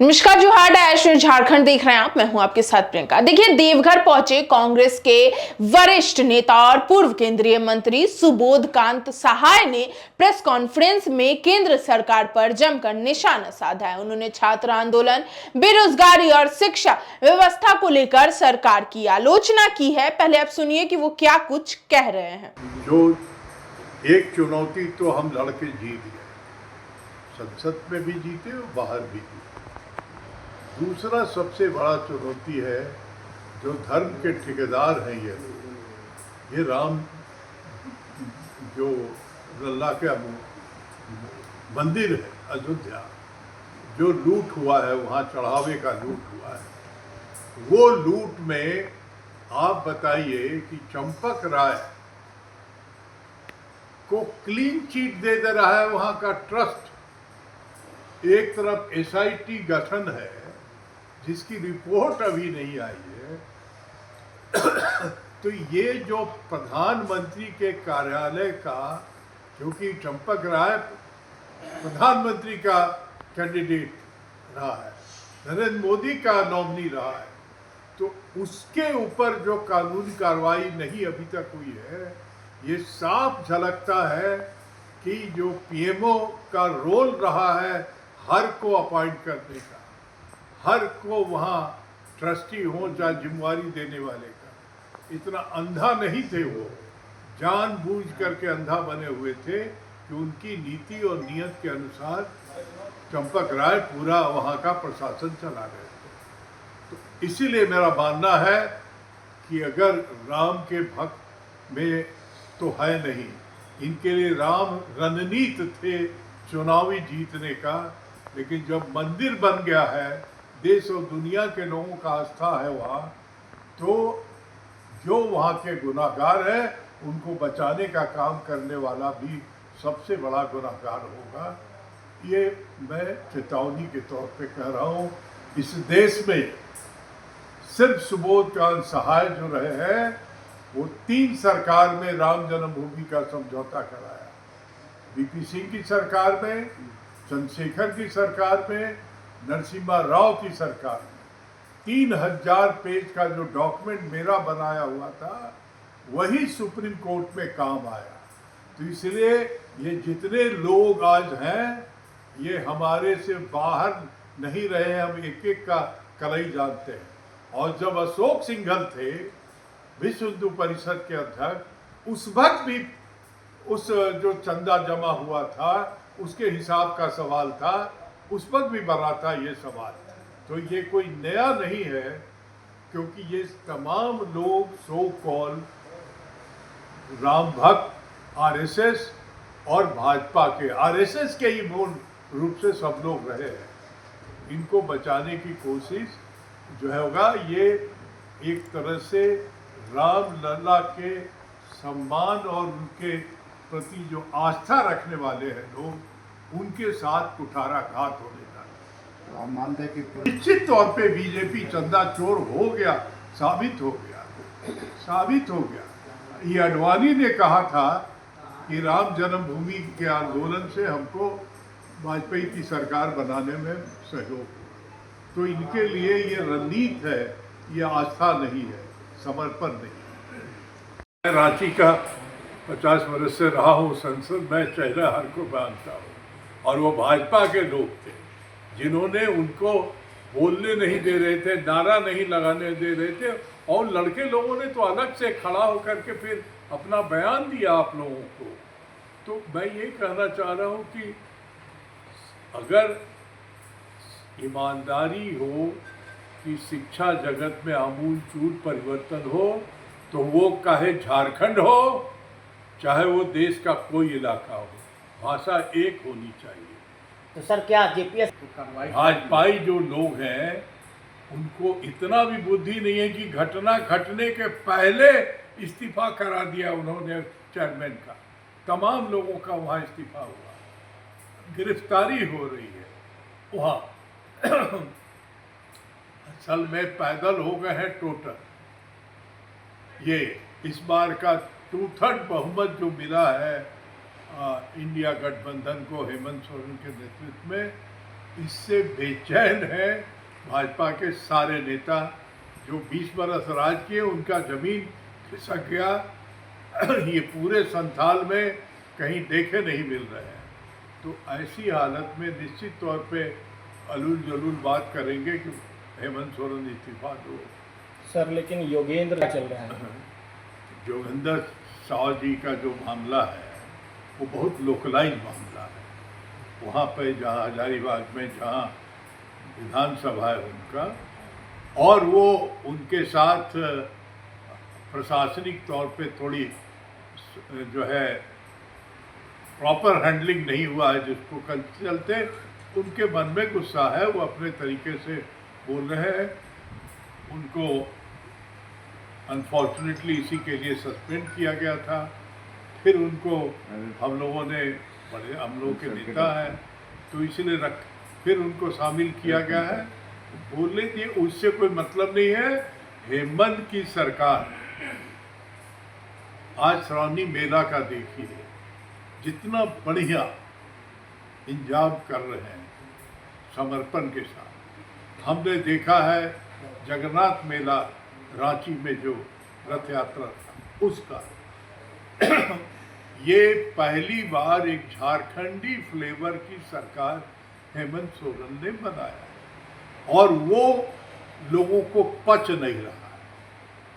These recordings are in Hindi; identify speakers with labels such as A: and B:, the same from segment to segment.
A: नमस्कार, जोहार डैश झारखंड देख रहे हैं आप। मैं हूं आपके साथ प्रियंका। देखिए, देवघर पहुंचे कांग्रेस के वरिष्ठ नेता और पूर्व केंद्रीय मंत्री सुबोध कांत सहाय ने प्रेस कॉन्फ्रेंस में केंद्र सरकार पर जमकर निशाना साधा है। उन्होंने छात्र आंदोलन, बेरोजगारी और शिक्षा व्यवस्था को लेकर सरकार की आलोचना की है। पहले आप सुनिए कि वो क्या कुछ कह रहे हैं।
B: जो एक चुनौती तो हम लड़के जीत गए, संसद में भी जीते और बाहर भी जीते। दूसरा सबसे बड़ा चुनौती है जो धर्म के ठेकेदार हैं ये राम जो लल्ला का मंदिर है अयोध्या, जो लूट हुआ है, वहाँ चढ़ावे का लूट हुआ है। वो लूट में आप बताइए कि चंपक राय को क्लीन चिट दे रहा है वहाँ का ट्रस्ट। एक तरफ एसआईटी गठन है जिसकी रिपोर्ट अभी नहीं आई है। तो ये जो प्रधानमंत्री के कार्यालय का, क्योंकि चंपक राय प्रधानमंत्री का कैंडिडेट रहा है, नरेंद्र मोदी का नॉमिनी रहा है, तो उसके ऊपर जो कानूनी कार्रवाई नहीं अभी तक हुई है, ये साफ झलकता है कि जो पीएमओ का रोल रहा है हर को अपॉइंट करने का, हर को वहाँ ट्रस्टी हो चाहे जिम्मेवारी देने वाले का, इतना अंधा नहीं थे वो, जानबूझ करके अंधा बने हुए थे कि उनकी नीति और नियत के अनुसार चंपक राय पूरा वहाँ का प्रशासन चला रहे थे। तो इसीलिए मेरा मानना है कि अगर राम के भक्त में तो है नहीं, इनके लिए राम रणनीत थे चुनावी जीतने का, लेकिन जब मंदिर बन गया है, देश और दुनिया के लोगों का आस्था है वहाँ, तो जो वहाँ के गुनाहगार हैं उनको बचाने का काम करने वाला भी सबसे बड़ा गुनाहगार होगा। ये मैं चेतावनी के तौर पे कह रहा हूँ। इस देश में सिर्फ सुबोध कांत सहाय जो रहे हैं, वो 3 सरकार में राम जन्मभूमि का समझौता कराया। वीपी सिंह की सरकार में, चंद्रशेखर की सरकार में, नरसिम्हा राव की सरकार में 3000 पेज का जो डॉक्यूमेंट मेरा बनाया हुआ था वही सुप्रीम कोर्ट में काम आया। तो इसलिए ये जितने लोग आज हैं ये हमारे से बाहर नहीं रहे, हम एक एक का कलई जानते हैं। और जब अशोक सिंघल थे विश्व हिंदू परिषद के अध्यक्ष, उस वक्त भी उस जो चंदा जमा हुआ था उसके हिसाब का सवाल था, उस वक्त भी बना था ये सवाल। तो ये कोई नया नहीं है, क्योंकि ये तमाम लोग सो कॉल राम भक्त आरएसएस और भाजपा के, आरएसएस के ही मूल रूप से सब लोग रहे हैं। इनको बचाने की कोशिश जो है होगा, ये एक तरह से राम लला के सम्मान और उनके प्रति जो आस्था रखने वाले हैं लोग, उनके साथ कुठाराघात होने का।
C: आप मानते हैं कि
B: निश्चित तौर पे बीजेपी चंदा चोर हो गया, साबित हो गया। ये अडवाणी ने कहा था कि राम जन्मभूमि के आंदोलन से हमको वाजपेयी की सरकार बनाने में सहयोग हुआ। तो इनके लिए ये रणनीति है, ये आस्था नहीं है, समर्पण नहीं। मैं रांची का 50 वर्ष से रहा हूँ संसद में, चेहरा हर को जानता हूँ। और वो भाजपा के लोग थे जिन्होंने उनको बोलने नहीं दे रहे थे, नारा नहीं लगाने दे रहे थे, और लड़के लोगों ने तो अलग से खड़ा होकर के फिर अपना बयान दिया आप लोगों को। तो मैं ये कहना चाह रहा हूँ कि अगर ईमानदारी हो कि शिक्षा जगत में आमूलचूल परिवर्तन हो, तो वो चाहे झारखंड हो चाहे वो देश का कोई इलाका हो, भाषा एक होनी चाहिए।
D: तो सर क्या जेपीएस
B: भाजपाई जो लोग हैं उनको इतना भी बुद्धि नहीं है कि घटना घटने के पहले इस्तीफा करा दिया उन्होंने चेयरमैन का। तमाम लोगों का वहाँ इस्तीफा हुआ, गिरफ्तारी हो रही है वहाँ। असल में पैदल हो गए हैं टोटल। ये इस बार का 2/3 बहुमत जो मिला है इंडिया गठबंधन को हेमंत सोरेन के नेतृत्व में, इससे बेचैन है भाजपा के सारे नेता। जो 20 बरस राज किए उनका जमीन खिसक गया, ये पूरे संथाल में कहीं देखे नहीं मिल रहे हैं। तो ऐसी हालत में निश्चित तौर पे अलूल जलूल बात करेंगे कि हेमंत सोरेन इस्तीफा दो।
C: सर लेकिन योगेंद्र चल रहा है।
B: जोगिंदर साव जी का जो मामला है वो बहुत लोकलाइज मामला है। वहाँ पे जहाँ हजारीबाग में जहाँ विधानसभा है उनका, और वो उनके साथ प्रशासनिक तौर पे थोड़ी जो है प्रॉपर हैंडलिंग नहीं हुआ है, जिसको कल चलते उनके मन में गुस्सा है, वो अपने तरीके से बोल रहे हैं। उनको अनफॉर्चुनेटली इसी के लिए सस्पेंड किया गया था। फिर उनको हम लोगों ने हम लोगों के नेता हैं तो इसलिए फिर उनको शामिल किया गया है। बोलने दिए, उससे कोई मतलब नहीं है। हेमंत की सरकार आज श्रावणी मेला का देखिए, जितना बढ़िया इंतजाम कर रहे हैं समर्पण के साथ। हमने देखा है जगन्नाथ मेला रांची में जो रथ यात्रा था उसका ये पहली बार एक झारखंडी फ्लेवर की सरकार हेमंत सोरेन ने बनाया, और वो लोगों को पच नहीं रहा है,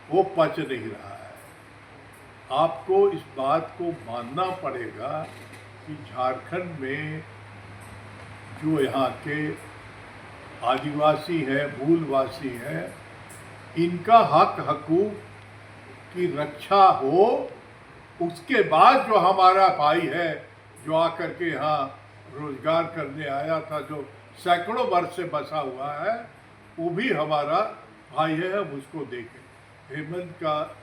B: वो पच नहीं रहा है। आपको इस बात को मानना पड़ेगा कि झारखंड में जो यहाँ के आदिवासी हैं, मूलवासी हैं, इनका हक हकूक की रक्षा हो, उसके बाद जो हमारा भाई है जो आकर के यहाँ रोजगार करने आया था, जो सैकड़ों वर्ष से बसा हुआ है, वो भी हमारा भाई है, हम उसको देखें। हेमंत का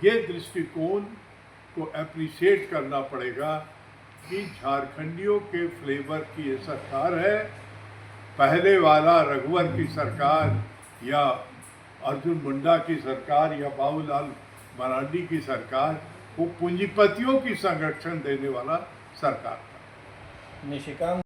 B: ये दृष्टिकोण को एप्रिशिएट करना पड़ेगा कि झारखंडियों के फ्लेवर की ये सरकार है। पहले वाला रघुवर की सरकार या अर्जुन मुंडा की सरकार या बाबूलाल मरांडी की सरकार, वो पूंजीपतियों की संरक्षण देने वाला सरकार था।
C: निशिकांत